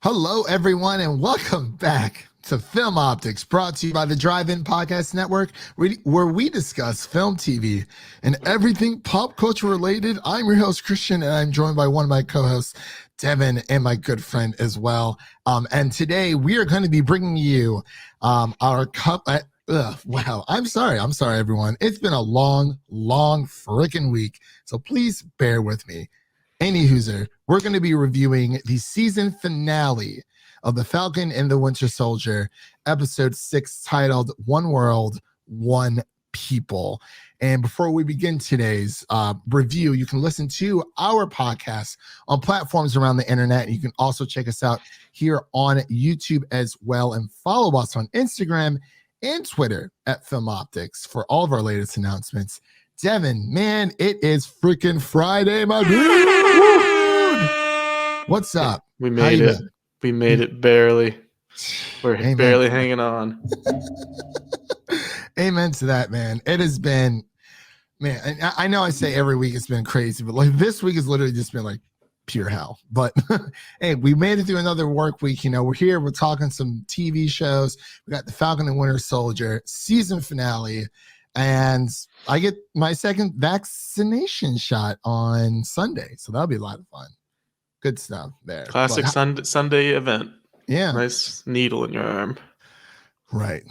Hello, everyone, and welcome back to Film Optics, brought to you by the Drive-In Podcast Network, where we discuss film, TV, and everything pop culture related. I'm your host, Christian, and I'm joined by one of my co-hosts, Devin, and my good friend as well. And today we are going to be bringing you our cup. Wow, I'm sorry, everyone. It's been a long freaking week, so please bear with me. Any hooser, we're going to be reviewing the season finale of The Falcon and the Winter Soldier, episode 6, titled One World, One People. And before we begin today's review, you can listen to our podcast on platforms around the internet. You can also check us out here on YouTube as well, and follow us on Instagram and Twitter at Film Optics for all of our latest announcements. Devin, man, it is freaking Friday, my dude. What's up? We made it. We made it barely. We're Amen. barely hanging on. Amen to that, man. It has been, man, I know I say every week it's been crazy, but like this week has literally just been like pure hell. But hey, we made it through another work week. You know, we're here. We're talking some TV shows. We got The Falcon and Winter Soldier season finale. And I get my second vaccination shot on Sunday. So that'll be a lot of fun. Good stuff there. Classic Sunday event. Yeah. Nice needle in your arm. Right.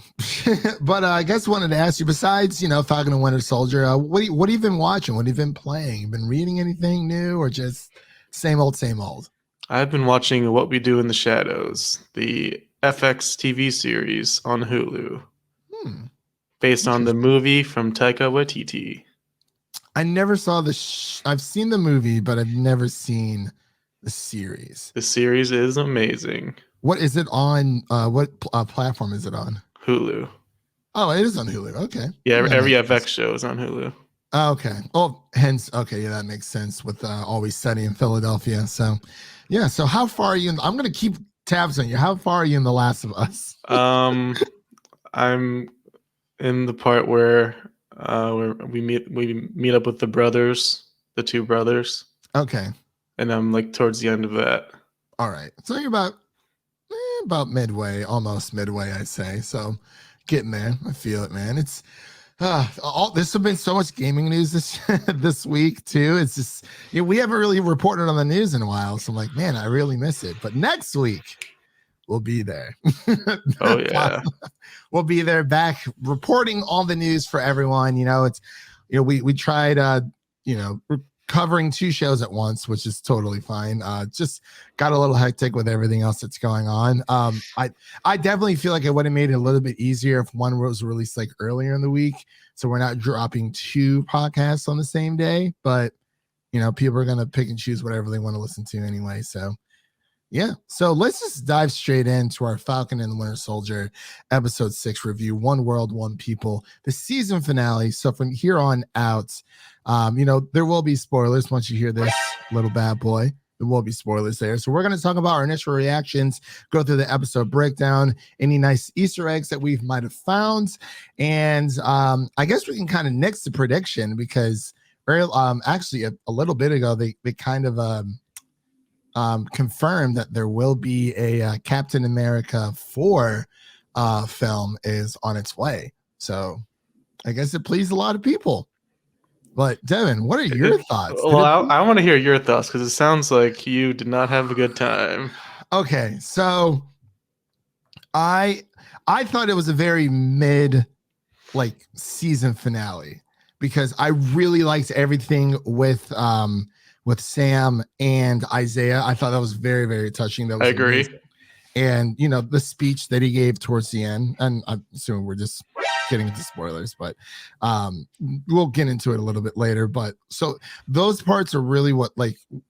But I guess I wanted to ask you, besides, Falcon and Winter Soldier, what have you been watching? What have you been playing? You been reading anything new, or just same old, same old? I've been watching What We Do in the Shadows, the FX TV series on Hulu. Based on the movie from Taika Waititi. I never saw I've seen the movie, but I've never seen the series. The series is amazing. What is it on? What platform is it on? Hulu. Oh, it is on Hulu. Okay. Yeah, every FX show is on Hulu. Okay. Oh, hence, okay, yeah, that makes sense with Always Sunny in Philadelphia. So, yeah. So, how far are you? I'm going to keep tabs on you. How far are you in The Last of Us? I'm in the part where we meet up with the two brothers. Okay. And I'm like towards the end of that. All right. So you're about midway, almost midway, I'd say. So getting there. I feel it, man. It's this has been so much gaming news this week too. It's just we haven't really reported on the news in a while. So I'm like, man, I really miss it. But next week we'll be there. Oh yeah. We'll be there back reporting all the news for everyone. We tried covering two shows at once, which is totally fine. Just got a little hectic with everything else that's going on. I definitely feel like it would have made it a little bit easier if one was released like earlier in the week, so we're not dropping two podcasts on the same day. But people are gonna pick and choose whatever they want to listen to anyway. So yeah, so let's just dive straight into our Falcon and the Winter Soldier episode 6 review, One World, One People, the season finale. So from here on out, there will be spoilers once you hear this little bad boy. There will be spoilers there. So we're going to talk about our initial reactions, go through the episode breakdown, any nice Easter eggs that we might have found. And I guess we can kind of nix the prediction, because actually a little bit ago, they kind of confirmed that there will be a Captain America 4 film is on its way. So I guess it pleased a lot of people. But Devin, what are your thoughts? Well, I want to hear your thoughts, because it sounds like you did not have a good time. Okay, so I thought it was a very mid season finale, because I really liked everything with Sam and Isaiah. I thought that was very, very touching. I agree. Amazing. And the speech that he gave towards the end, and I'm assuming we're just getting into spoilers, but we'll get into it a little bit later. But so those parts are really what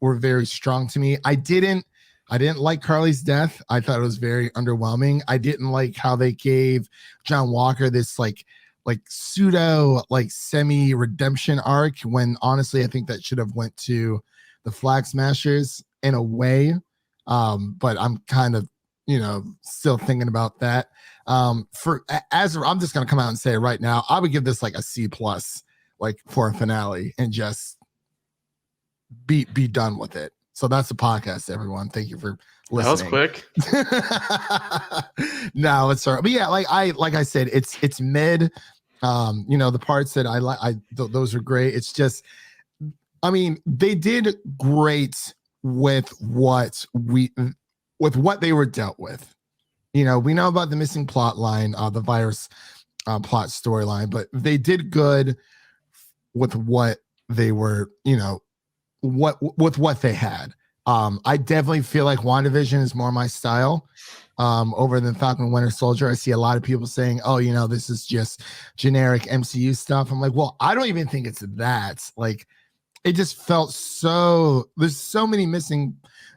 were very strong to me. I didn't like Carly's death. I thought it was very underwhelming. I didn't like how they gave John Walker this pseudo semi redemption arc, when honestly I think that should have went to the Flag Smashers in a way. But I'm kind of still thinking about that. I'm just gonna come out and say it right now, I would give this a C+, for a finale, and just be done with it. So that's the podcast, everyone. Thank you for listening. That was quick. No, it's all right. But yeah, like I said, it's mid. The parts that I like, those are great. It's just, I mean, they did great with what they were dealt with. We know about the missing plot line, the virus plot storyline, but they did good with what they were, what they had. I definitely feel like WandaVision is more my style over than Falcon and Winter Soldier. I see a lot of people saying, oh, this is just generic MCU stuff. I'm like, well, I don't even think it's that. Like, it just felt there's so many missing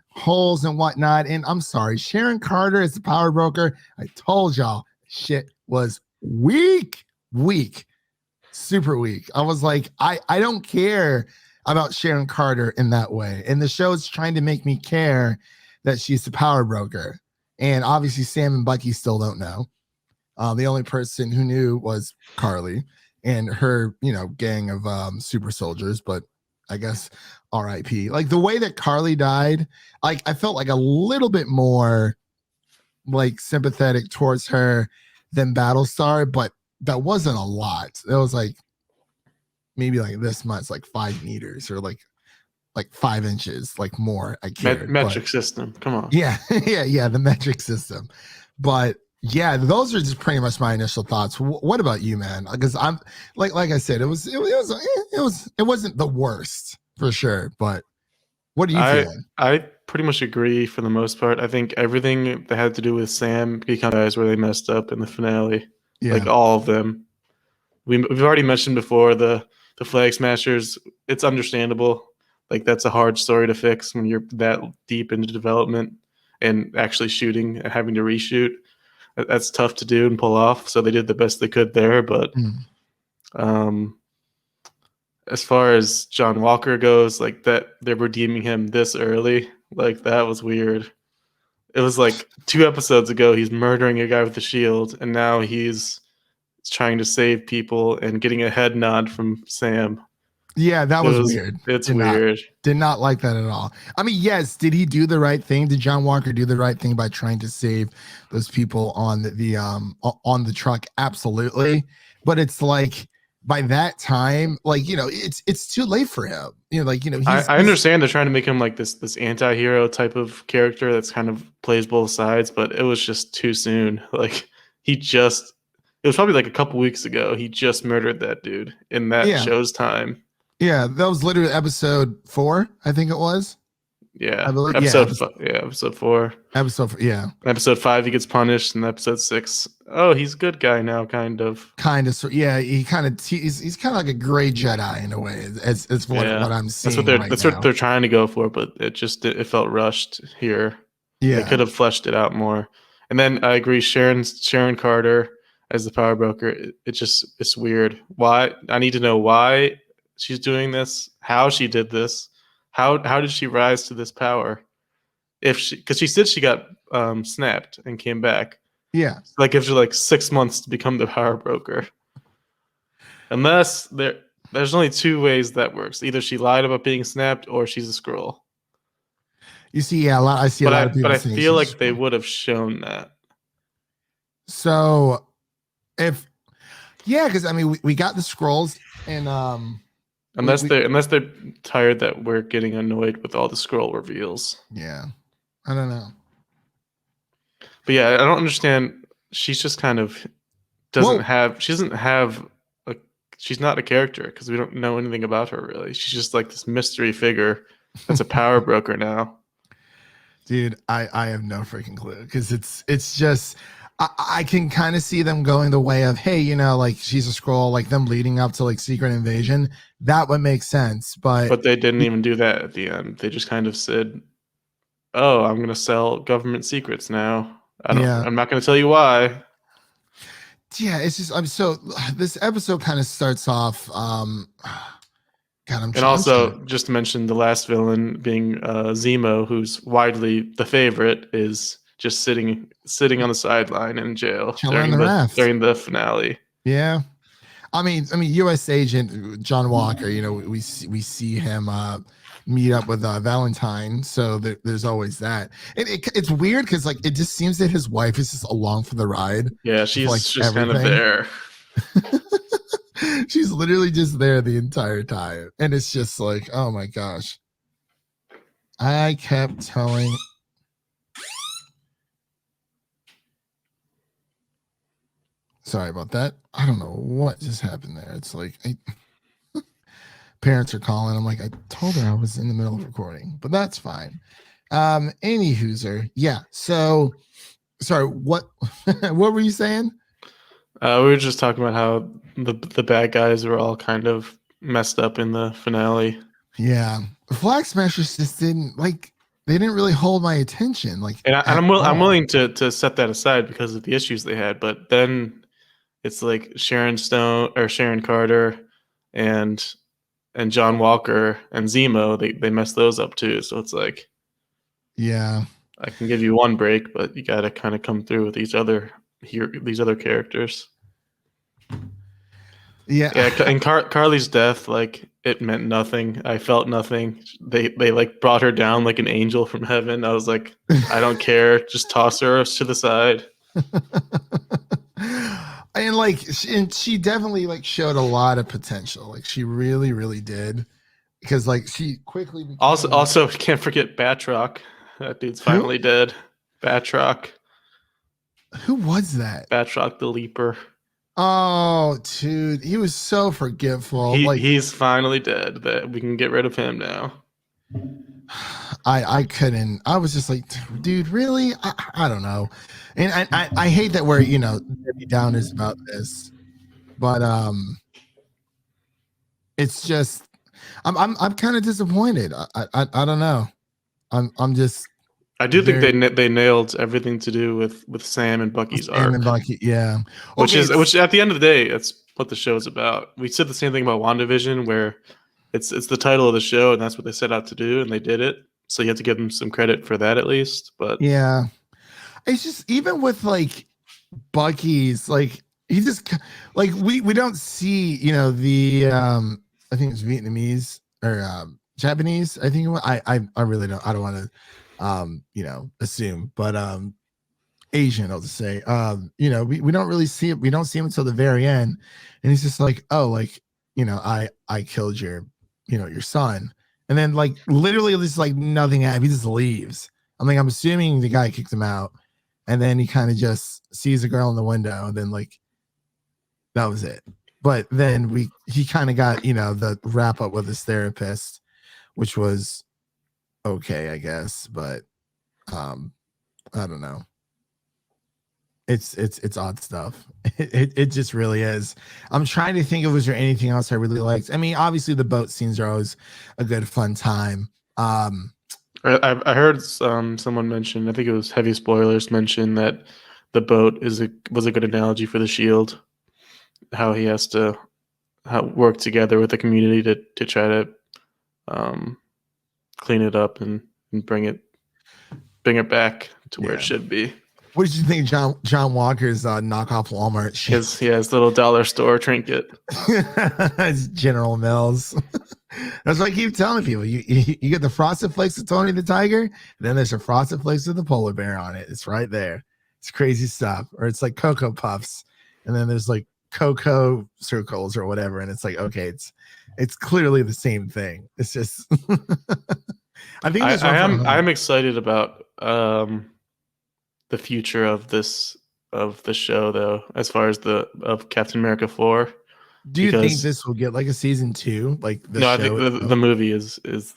holes and whatnot. And I'm sorry, Sharon Carter is the power broker. I told y'all shit was weak, super weak. I was like, I don't care about Sharon Carter in that way. And the show's trying to make me care that she's the power broker. And obviously Sam and Bucky still don't know. The only person who knew was Kari and her, gang of super soldiers, but I guess RIP. Like the way that Kari died, like I felt like a little bit more like sympathetic towards her than Battlestar, but that wasn't a lot. It was like maybe like this much, like 5 meters or like 5 inches, like more. I cared. Metric system. Come on. Yeah, yeah, the metric system. But yeah, those are just pretty much my initial thoughts. What about you, man? Because I'm like I said, it wasn't the worst for sure. But what do you feel? I pretty much agree for the most part. I think everything that had to do with Sam becomes where they messed up in the finale. Yeah. Like all of them. We've already mentioned before the Flag Smashers. It's understandable. Like that's a hard story to fix when you're that deep into development and actually shooting and having to reshoot. That's tough to do and pull off. So they did the best they could there. But as far as John Walker goes, like that they're redeeming him this early, like that was weird. It was like 2 episodes ago he's murdering a guy with a shield, and now he's trying to save people and getting a head nod from Sam. Yeah, that was weird. It's weird. Did not like that at all. I mean, yes, did he do the right thing? Did John Walker do the right thing by trying to save those people on the truck? Absolutely. But it's like by that time, like, it's too late for him. I understand they're trying to make him like this anti-hero type of character that's kind of plays both sides, but it was just too soon. Like it was probably like a couple weeks ago. He just murdered that dude in that show's time. Yeah, that was literally episode 4, I think it was. Yeah, episode 4. Episode 4, yeah. Episode 5, he gets punished, and episode 6, oh, he's a good guy now, kind of. Yeah, he's kind of like a gray Jedi in a way. As what I'm seeing. That's what they're trying to go for, but it felt rushed here. Yeah, they could have fleshed it out more. And then I agree, Sharon Carter as the power broker. It's weird. Why? I need to know why she's doing this, how she did this, how did she rise to this power? Because she said she got snapped and came back. Yeah, so that gives her like 6 months to become the power broker. Unless there's only 2 ways that works. Either she lied about being snapped, or she's a Skrull. You see, yeah, I see a lot of people. But I feel like they would have shown that. So, because I mean, we got the Skrulls and Unless they're tired that we're getting annoyed with all the Skrull reveals. Yeah, I don't know. But yeah, I don't understand. She's just kind of she's not a character because we don't know anything about her really. She's just like this mystery figure that's a power broker now. Dude, I have no freaking clue because it's just. I can kind of see them going the way of, hey, like she's a Skrull, like them leading up to like Secret Invasion. That would make sense, but they didn't even do that at the end. They just kind of said, "Oh, I'm going to sell government secrets now. I'm not going to tell you why." Yeah, it's just so this episode kind of starts off. Just to mention the last villain being Zemo, who's widely the favorite, is just sitting on the sideline in jail during the finale. Yeah. I mean, U.S. Agent John Walker. You know, we see him meet up with Valentine, so there's always that. And it's weird because like it just seems that his wife is just along for the ride. Yeah, she's like just kind of there. She's literally just there the entire time, and it's just like, oh my gosh. I kept telling. Sorry about that. I don't know what just happened there. It's like parents are calling. I'm like, I told her I was in the middle of recording, but that's fine. Any hooser. Yeah. So sorry, what what were you saying? We were just talking about how the bad guys were all kind of messed up in the finale. Yeah. The Flag Smashers just didn't like they didn't really hold my attention. Like, and I'm willing to set that aside because of the issues they had, but then it's like Sharon Carter and John Walker and Zemo, they messed those up too. So it's like, yeah, I can give you one break, but you got to kind of come through with these other characters. Yeah. And Carly's death, like it meant nothing. I felt nothing. They like brought her down like an angel from heaven. I was like, I don't care. Just toss her to the side. And like, she definitely like showed a lot of potential. Like she really, really did, because like she quickly became... also can't forget Batroc. That dude's finally dead. Batroc. Who was that? Batroc the Leaper. Oh, dude, he was so forgetful. He's finally dead. That we can get rid of him now. I couldn't. I was just like, dude, really? I don't know. And I hate that we're, you know, Debbie Downers about this, but it's just I'm kind of disappointed. I don't know. I'm just. I do think they nailed everything to do with Sam and Bucky's arc. Sam and Bucky, yeah. Which at the end of the day, that's what the show's about. We said the same thing about WandaVision, where it's the title of the show, and that's what they set out to do, and they did it. So you have to give them some credit for that at least. But yeah, it's just even with like Bucky's, like he just like we don't see, you know, the I think it's Vietnamese or Japanese. I think I really don't. I don't want to you know, assume, but Asian, I'll just say, you know, we don't really see it. We don't see him until the very end, and he's just like, oh, like, you know, I killed your, you know, your son. And then like literally just like nothing happened. He just leaves. I'm like, I'm assuming the guy kicked him out, and then he kind of just sees a girl in the window, and then like that was it. But then he kind of got, you know, the wrap up with his therapist, which was okay, I guess. But I don't know. It's odd stuff. It just really is. I'm trying to think of, was there anything else I really liked? I mean, obviously the boat scenes are always a good fun time. I heard someone mention, I think it was Heavy Spoilers, mention that the boat was a good analogy for the Shield. How he has to work together with the community to try to clean it up and bring it back to where it should be. What did you think, John Walker's knockoff Walmart shit? His little dollar store trinket. It's General Mills. That's what I keep telling people. You get the Frosted Flakes of Tony the Tiger, and then there's a Frosted Flakes with the polar bear on it. It's right there. It's crazy stuff. Or it's like Cocoa Puffs, and then there's like Cocoa Circles or whatever, and it's like, okay, it's clearly the same thing. It's just I think I'm excited about the future of the show, though, as far as of Captain America 4. Do you think this will get like a season 2? Like no, I think the movie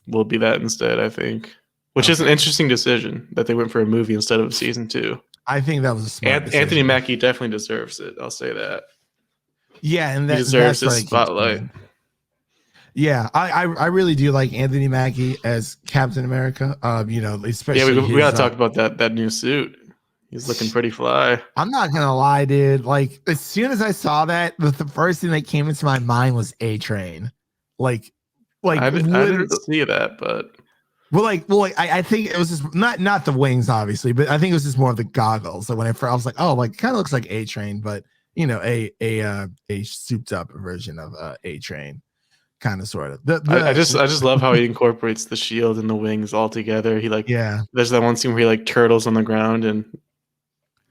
will be that instead, I think. Which is an interesting decision that they went for a movie instead of season 2. I think that was a smart decision. Anthony Mackie definitely deserves it. I'll say that. Yeah, and he deserves his spotlight. Yeah, I really do like Anthony Mackie as Captain America. You know, especially we gotta talk about that new suit. He's looking pretty fly. I'm not gonna lie, dude. Like as soon as I saw that, the first thing that came into my mind was A-Train. Like I didn't see that, but I think it was just not the wings, obviously, but I think it was just more of the goggles. Like when I was like, oh, like kind of looks like A-Train, but a souped up version of A-Train, kind of sort of. I just love how he incorporates the shield and the wings all together. He there's that one scene where he turtles on the ground and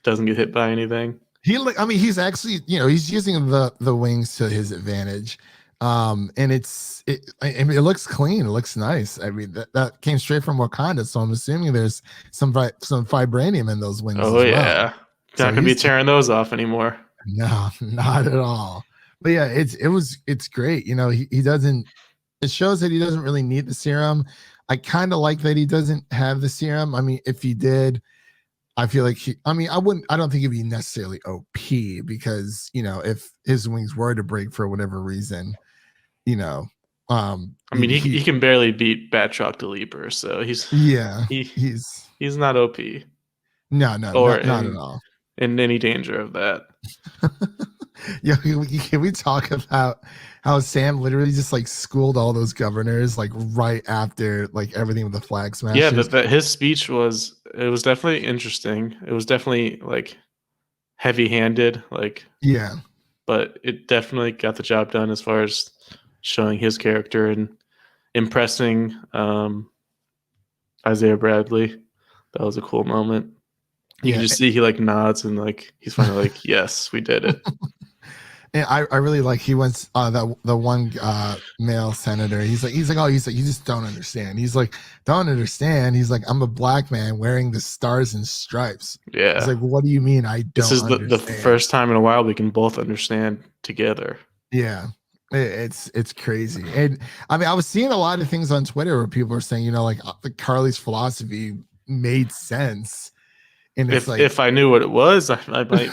doesn't get hit by anything. He's actually, he's using the wings to his advantage. And it looks clean. It looks nice. I mean, that came straight from Wakanda, so I'm assuming there's some vibranium in those wings. Oh, yeah. Not gonna be tearing those off anymore. No, not at all. But yeah, it's great. He doesn't. It shows that he doesn't really need the serum. I kind of like that he doesn't have the serum. I mean, if he did, I feel like I don't think he'd be necessarily OP, because if his wings were to break for whatever reason, he can barely beat Batroc the Leaper, so he's not OP. No, not at all. In any danger of that. Yeah, can we talk about how Sam literally just schooled all those governors right after everything with the flag smashers? Yeah, that his speech was definitely interesting. It was definitely heavy-handed, yeah, but it definitely got the job done as far as showing his character and impressing Isaiah Bradley. That was a cool moment. You can just see he nods and he's finally yes, we did it. And I really he went the one male senator. He's like, you just don't understand. He's like, don't understand. He's like, I'm a black man wearing the stars and stripes. Yeah. He's like, what do you mean? This is the first time in a while we can both understand together. Yeah. It's crazy. And I was seeing a lot of things on Twitter where people are saying, Karli's philosophy made sense. And if I knew what it was, I might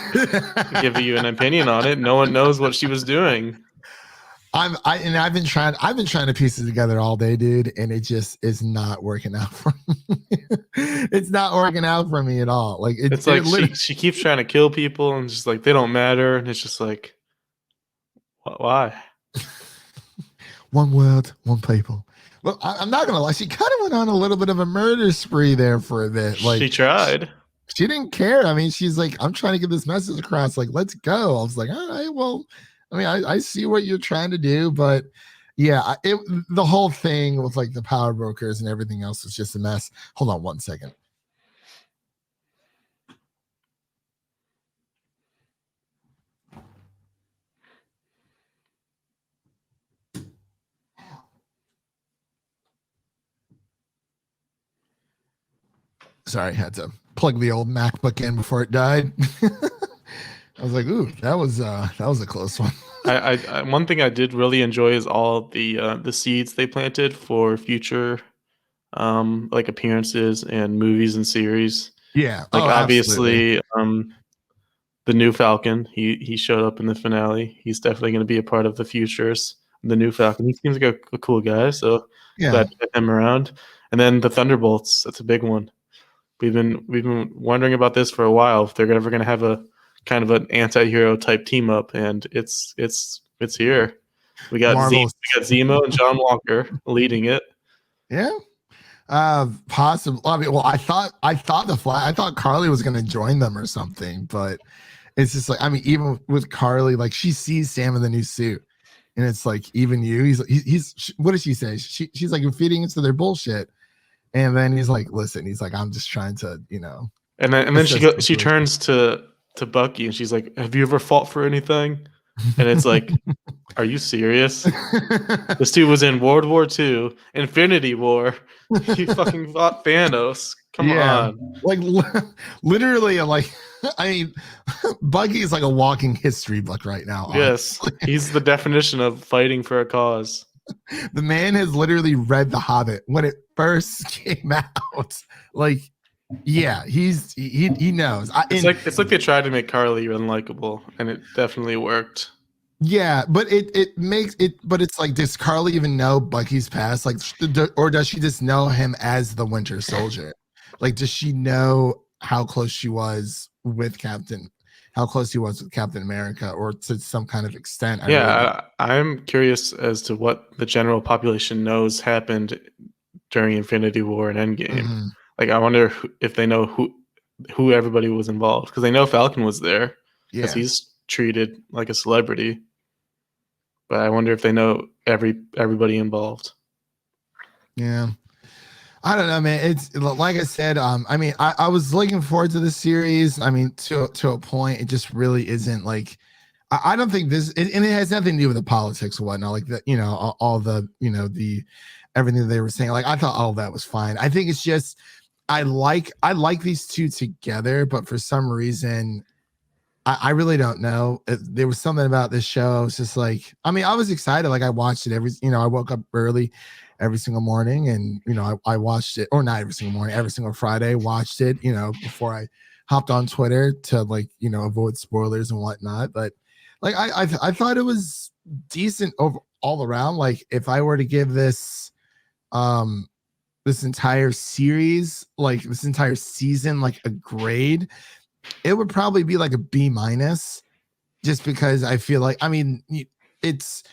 give you an opinion on it. No one knows what she was doing. I've been trying to piece it together all day, dude, and it just is not working out for me. It's not working out for me at all. She keeps trying to kill people and just they don't matter, and it's just why? One world, one people. Well, I'm not gonna lie, she kind of went on a little bit of a murder spree there for a bit. She tried. She didn't care. I mean, she's like, I'm trying to get this message across. Let's go. I was like, all right, well, I see what you're trying to do, but yeah, the whole thing with the power brokers and everything else was just a mess. Hold on one second. Sorry, I had to plug the old MacBook in before it died. I was like, ooh, that was a close one. I one thing I did really enjoy is all the seeds they planted for future appearances and movies and series. Yeah. Obviously the new Falcon, he showed up in the finale. He's definitely going to be a part of the futures. The new Falcon, he seems like a cool guy, so glad to get him around. And then the Thunderbolts, that's a big one. We've been wondering about this for a while, if they're ever going to have a kind of an anti-hero type team up, and it's here. We got Zemo and John Walker leading it. Yeah. Possible. I thought Kari was going to join them or something, but it's just even with Kari, she sees Sam in the new suit, and it's even you. He's what does she say? She's you're feeding into their bullshit. And then he's like, listen, he's like, I'm just trying to, And then she turns to Bucky and she's like, have you ever fought for anything? And it's like, are you serious? This dude was in World War II, Infinity War. He fucking fought Thanos. Come on. Literally, Bucky is a walking history book right now. Yes. He's the definition of fighting for a cause. The man has literally read The Hobbit when it first came out. Yeah, he knows. It's like they tried to make Kari unlikable, and it definitely worked. Yeah, but it makes it. But it's does Kari even know Bucky's past? Or does she just know him as the Winter Soldier? Does she know how close she was with Captain America, or to some kind of extent? I'm curious as to what the general population knows happened during Infinity War and Endgame. Mm-hmm. I wonder if they know who everybody was involved, because they know Falcon was there, because he's treated like a celebrity. But I wonder if they know everybody involved. Yeah. I don't know, man. It's like I said. I mean, I was looking forward to the series. I mean, to a point, it just really isn't like. I don't think this, and it has nothing to do with the politics or whatnot. Like the, all the, the everything that they were saying. Like I thought all of that was fine. I think it's just I like these two together, but for some reason, I really don't know. There was something about this show. I was just like, I mean, I was excited. Like I watched it I woke up early every single morning and, I watched it, or not every single morning, every single Friday, watched it, before I hopped on Twitter to avoid spoilers and whatnot. But like, I thought it was decent all around. Like if I were to give this entire series, like this entire season, like a grade, it would probably be like a B minus, just because I feel like, I mean, it's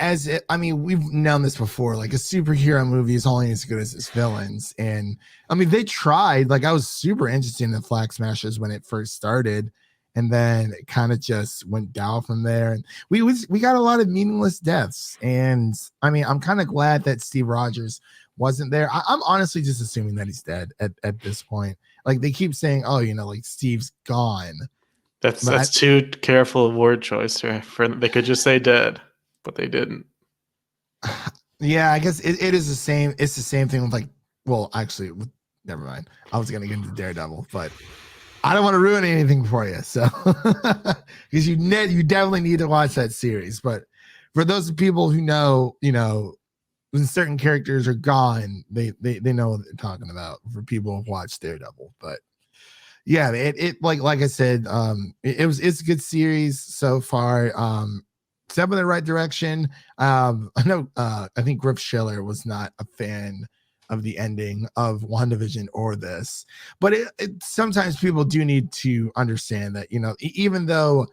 I mean, we've known this before. Like a superhero movie is only as good as its villains, and I mean, they tried. Like I was super interested in the Flag Smashers when it first started, and then it kind of just went down from there. And we got a lot of meaningless deaths, and I mean, I'm kind of glad that Steve Rogers wasn't there. I'm honestly just assuming that he's dead at this point. Like they keep saying, oh, like Steve's gone. That's too careful of word choice. They could just say dead, but they didn't. Yeah, I guess it is the same. It's the same thing with well, actually, never mind. I was gonna get into Daredevil, but I don't want to ruin anything for you. So because you definitely need to watch that series. But for those people who know, when certain characters are gone, they know what they're talking about. For people who've watched Daredevil, but yeah, it like I said, it's a good series so far. Step in the right direction. I know I think Griff Schiller was not a fan of the ending of WandaVision or this, but sometimes people do need to understand that, even though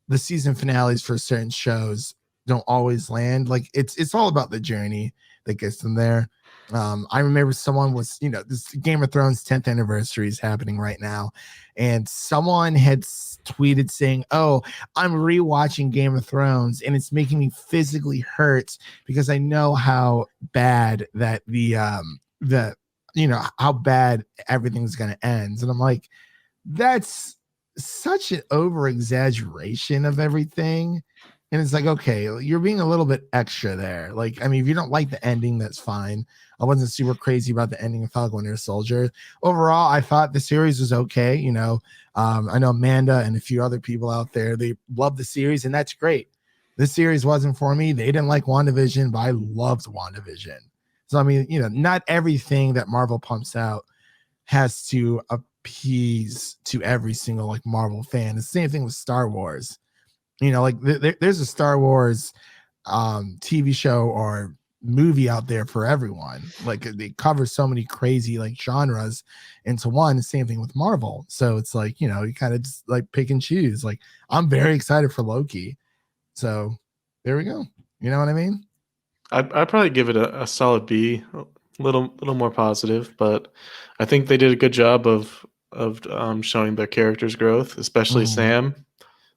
the season finales for certain shows don't always land, like it's all about the journey that gets them there. I remember someone was, this Game of Thrones 10th anniversary is happening right now, and someone had tweeted saying, "Oh, I'm rewatching Game of Thrones, and it's making me physically hurt because I know how bad that how bad everything's gonna end." And I'm like, that's such an over exaggeration of everything. And it's like, okay, you're being a little bit extra there. Like, I mean, if you don't like the ending, that's fine. I wasn't super crazy about the ending of Falcon and Winter Soldier. Overall, I thought the series was okay. I know Amanda and a few other people out there, they love the series, and that's great. This series wasn't for me. They didn't like WandaVision, but I loved WandaVision. So, I mean, not everything that Marvel pumps out has to appease to every single Marvel fan. The same thing with Star Wars. There's a Star Wars TV show or movie out there for everyone. Like they cover so many crazy genres into one. The same thing with Marvel. So it's you kind of just pick and choose. Like I'm very excited for Loki. So there we go. You know what I mean? I'd probably give it a solid B, a little more positive, but I think they did a good job of showing their characters' growth, especially Sam.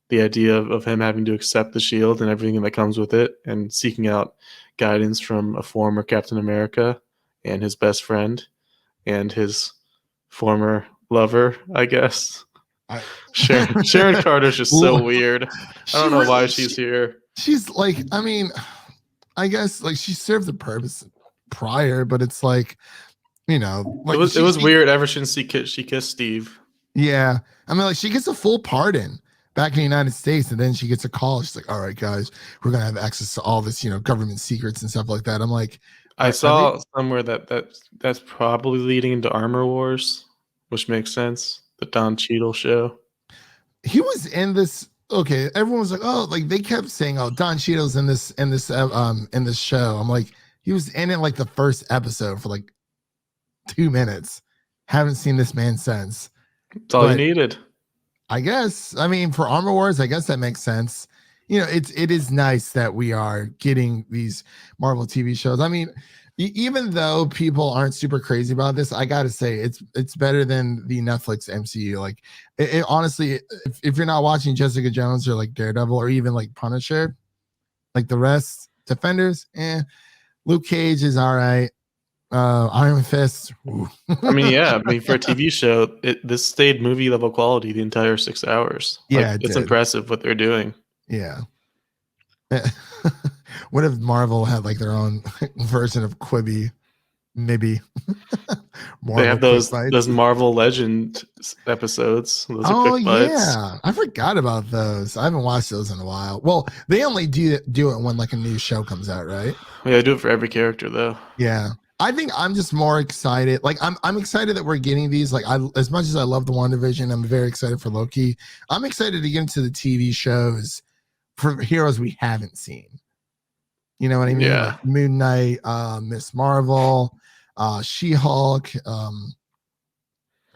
The idea of him having to accept the shield and everything that comes with it, and seeking out guidance from a former Captain America and his best friend and his former lover, I guess. Sharon Carter's just so weird. I don't know why she's here. She's I mean, I guess she served the purpose prior, but it's it was weird ever since she kissed Steve. Yeah, I mean, she gets a full pardon back in the United States, and then she gets a call. She's like, "All right, guys, we're gonna have access to all this, government secrets and stuff like that." I'm like, I saw somewhere that's probably leading into Armor Wars, which makes sense. The Don Cheadle show. He was in this. Okay, everyone was like, "Oh, they kept saying, oh, Don Cheadle's in this show." I'm like, he was in it the first episode for 2 minutes. Haven't seen this man since. That's all you needed. I guess. I mean, for Armor Wars, I guess that makes sense. It is nice that we are getting these Marvel TV shows. I mean, even though people aren't super crazy about this, I gotta say it's better than the Netflix MCU. Like, it honestly, if you're not watching Jessica Jones or like Daredevil or even like Punisher, like the rest, Defenders, Luke Cage is all right. Iron Fist. I mean, for a TV show, this stayed movie level quality the entire 6 hours. Yeah, it's impressive what they're doing. Yeah. What if Marvel had like their own version of Quibi? Maybe. They have those Marvel Legend episodes. Those are quick bites. I forgot about those. I haven't watched those in a while. Well, they only do it when like a new show comes out, right? Yeah, they do it for every character though. Yeah. I think I'm just more excited. Like I'm excited that we're getting these. Like as much as I love the WandaVision, I'm very excited for Loki. I'm excited to get into the TV shows for heroes we haven't seen. You know what I mean? Yeah. Like Moon Knight, Miss Marvel, She-Hulk,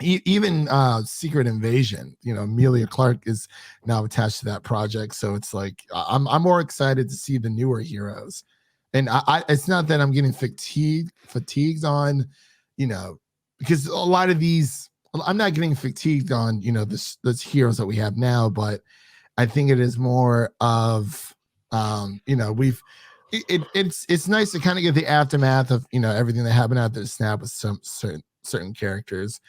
even Secret Invasion. You know, Emilia Clarke is now attached to that project, so it's like I'm more excited to see the newer heroes. And I it's not that I'm getting fatigued on, you know, because a lot of these, I'm not getting fatigued on, you know, this heroes that we have now, but I think it is more of, you know, it's nice to kind of get the aftermath of, you know, everything that happened after the snap with some certain characters,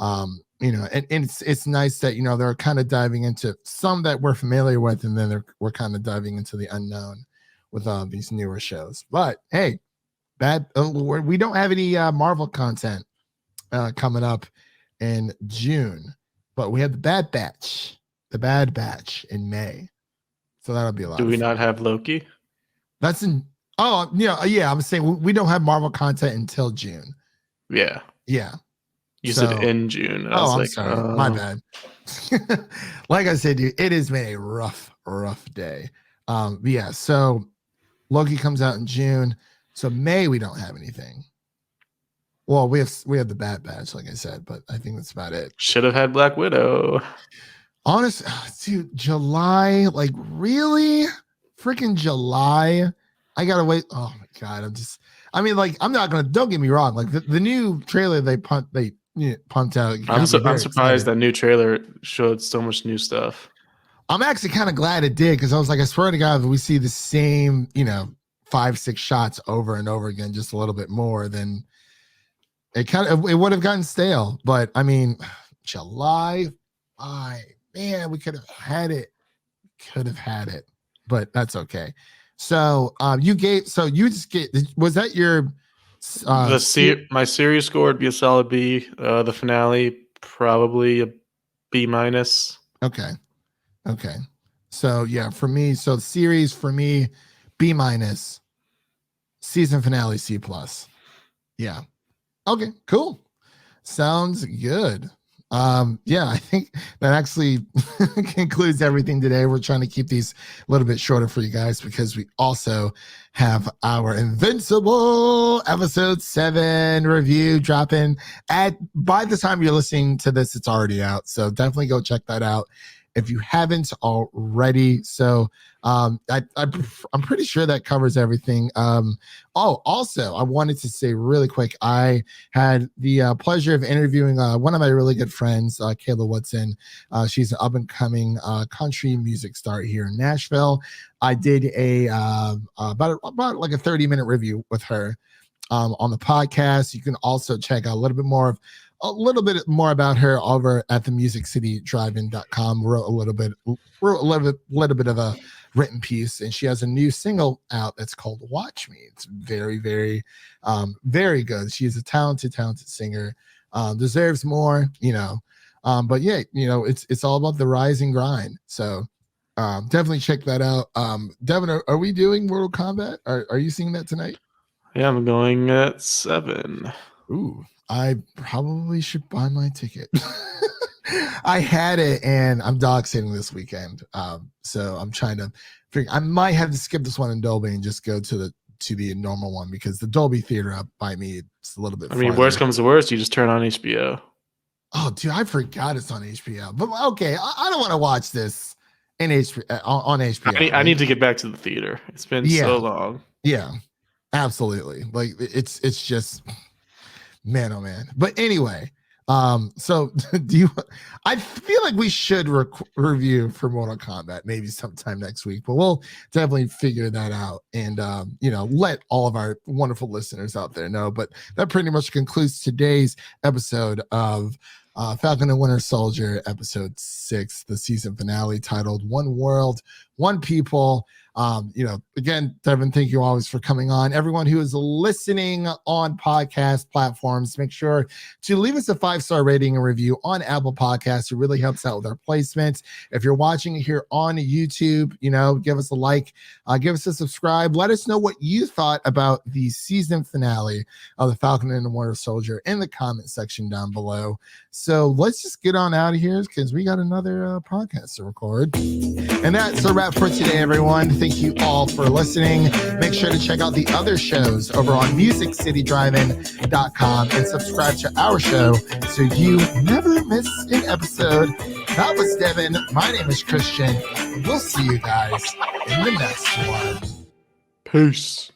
you know, and it's nice that, you know, they're kind of diving into some that we're familiar with, and then we're kind of diving into the unknown with these newer shows. But hey, we don't have any Marvel content coming up in June, but we have the Bad Batch in May, so that'll be a lot. Do we not have Loki? That's in yeah. I'm saying we don't have Marvel content until June. Yeah. You said in June. I'm sorry. My bad. Like I said, dude, it has been a rough day. Yeah. So Loki comes out in June. So May we don't have anything. Well, we have the Bad Batch, like I said, but I think that's about it. Should have had Black Widow. Honestly, dude, July, like really? Freaking July. I gotta wait. Oh my god. I'm not gonna, don't get me wrong. Like the new trailer they pumped out. I'm surprised that new trailer showed so much new stuff. I'm actually kind of glad it did, because I was like, I swear to God, if we see the same, you know, 5-6 shots over and over again, just a little bit more, then it would have gotten stale. But I mean, July, man, we could have had it. But that's okay. So was that your my series score would be a solid B. The finale probably a B-. Okay. So yeah, for me, so series for me, B-. Season finale, C+. Yeah. Okay, cool. Sounds good. Yeah, I think that actually concludes everything today. We're trying to keep these a little bit shorter for you guys, because we also have our Invincible episode 7 review dropping by the time you're listening to this, it's already out. So definitely go check that out if you haven't already. So I'm pretty sure that covers everything. Also, I wanted to say really quick, I had the pleasure of interviewing one of my really good friends, Kayla Woodson. She's an up-and-coming country music star here in Nashville. I did about like a 30-minute review with her on the podcast. You can also check out a little bit more about her over at themusiccitydrivein.com. Wrote a little bit of a written piece, and she has a new single out that's called Watch Me. It's very, very, very good. She is a talented singer, deserves more, you know. But yeah, you know, it's all about the rise and grind. So definitely check that out. Devin, are we doing Mortal Kombat? Are you seeing that tonight? Yeah, I'm going at 7. Ooh, I probably should buy my ticket. I had it, and I'm dog sitting this weekend. So I'm trying to figure. I might have to skip this one in Dolby and just go to the normal one, because the Dolby Theater up by me, it's a little bit. I mean, worst comes to worst, you just turn on HBO. Oh, dude, I forgot it's on HBO. But okay, I don't want to watch this in HBO on HBO. I need to get back to the theater. It's been so long. Yeah. Absolutely. Like it's just man, oh man. But anyway, so I feel like we should review for Mortal Kombat maybe sometime next week, but we'll definitely figure that out and let all of our wonderful listeners out there know. But that pretty much concludes today's episode of Falcon and Winter Soldier, episode 6, the season finale, titled One World, One People. Again, Devin, thank you always for coming on. Everyone who is listening on podcast platforms, make sure to leave us a 5-star rating and review on Apple Podcasts. It really helps out with our placements. If you're watching it here on YouTube, give us a like, give us a subscribe. Let us know what you thought about the season finale of the Falcon and the Winter Soldier in the comment section down below. So let's just get on out of here because we got another podcast to record. And that's a wrap for today, everyone. Thank you all for listening. Make sure to check out the other shows over on musiccitydrivein.com and subscribe to our show so you never miss an episode. That was Devin. My name is Christian. We'll see you guys in the next one. Peace.